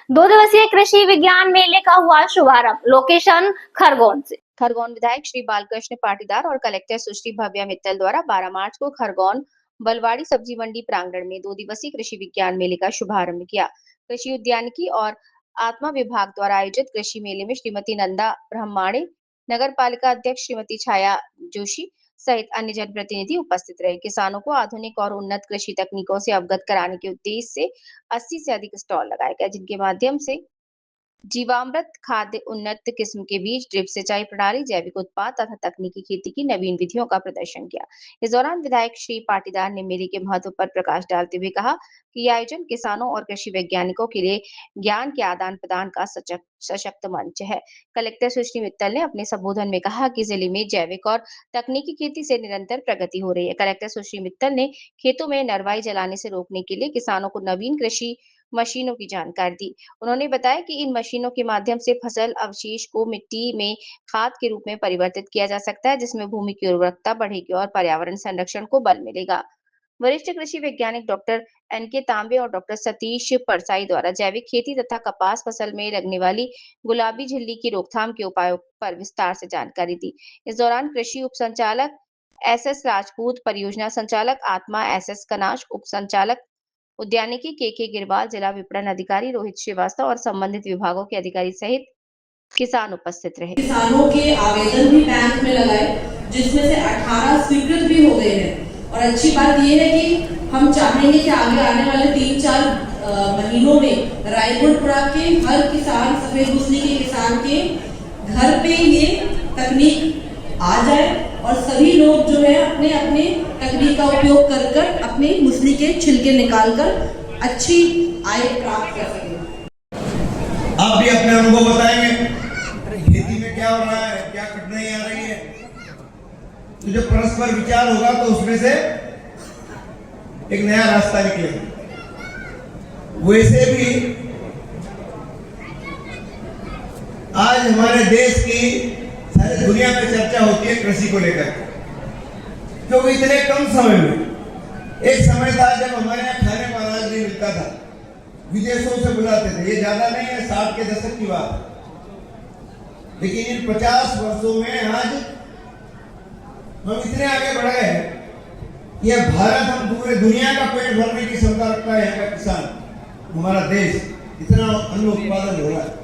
दो दिवसीय कृषि विज्ञान मेले का हुआ शुभारंभ। लोकेशन खरगोन से। खरगोन विधायक श्री बालकृष्ण पाटीदार और कलेक्टर सुश्री भव्या मित्तल द्वारा 12 मार्च को खरगोन बलवाड़ी सब्जी मंडी प्रांगण में 2 दिवसीय कृषि विज्ञान मेले का शुभारंभ किया। कृषि उद्यानिकी और आत्मा विभाग द्वारा आयोजित कृषि मेले में श्रीमती नंदा ब्रह्माणे, नगर पालिका अध्यक्ष श्रीमती छाया जोशी सहित अन्य जनप्रतिनिधि उपस्थित रहे। किसानों को आधुनिक और उन्नत कृषि तकनीकों से अवगत कराने के उद्देश्य से 80 से अधिक स्टॉल लगाए गए, जिनके माध्यम से जीवामृत खाद्य, उन्नत किस्म के बीज, ड्रिप सिंचाई प्रणाली, जैविक उत्पाद तथा तकनीकी खेती की नवीन विधियों का प्रदर्शन किया। इस दौरान विधायक श्री पाटीदार ने मेले के महत्व पर प्रकाश डालते हुए कहा कि यह आयोजन किसानों और कृषि वैज्ञानिकों के लिए ज्ञान के आदान प्रदान का सशक्त मंच है। कलेक्टर सुश्री मित्तल ने अपने संबोधन में कहा कि जिले में जैविक और तकनीकी खेती से निरंतर प्रगति हो रही है। कलेक्टर सुश्री मित्तल ने खेतों में नरवाई जलाने से रोकने के लिए किसानों को नवीन कृषि मशीनों की जानकारी दी। उन्होंने बताया कि इन मशीनों के माध्यम से फसल अवशेष को मिट्टी में खाद के रूप में परिवर्तित किया जा सकता है, जिसमें भूमि की उर्वरकता बढ़ेगी और पर्यावरण संरक्षण को बल मिलेगा। वरिष्ठ कृषि वैज्ञानिक डॉक्टर एनके तांबे और डॉक्टर सतीश परसाई द्वारा जैविक खेती तथा कपास फसल में लगने वाली गुलाबी झिल्ली की रोकथाम के उपायों पर विस्तार से जानकारी दी। इस दौरान कृषि उप संचालक एस राजपूत, परियोजना संचालक आत्मा एस कनाश, उप संचालक उद्यानिकी के गिरवाल, जिला विपणन अधिकारी रोहित श्रीवास्तव और संबंधित विभागों के अधिकारी सहित किसान उपस्थित रहे। किसानों के आवेदन भी बैंक में लगाए, जिसमें से 18 स्वीकृत भी हो गए हैं। और अच्छी बात यह है कि हम चाहेंगे कि आगे आने वाले 3-4 महीनों में रायपुरपुरा के हर किसान, सफेद मूसली के किसान के घर पे ये तकनीक आ जाए और सभी लोग जो है अपने अपने तकनीक का उपयोग कर कर अपने मूसली के छिलके निकालकर अच्छी आय प्राप्त कर सकें। आप भी अपने अनुभव बताएंगे खेती में क्या हो रहा है, क्या कठिनाई आ रही है। तो जब परस्पर विचार होगा तो उसमें से एक नया रास्ता निकलेगा। वैसे भी आज हमारे देश की सारी दुनिया में चर्चा होती है कृषि को लेकर, क्योंकि इतने कम समय में, एक समय था जब हमारे यहाँ खाने का अनाज नहीं मिलता था, विदेशों से बुलाते थे। ये ज्यादा नहीं है, 60 के दशक की बात है। लेकिन इन 50 वर्षों में आज हम इतने आगे बढ़ गए हैं। यह भारत, हम पूरे दुनिया का पेट भरने की क्षमता रखता है। यहाँ का किसान, हमारा देश, इतना अन्न उत्पादन हो रहा है।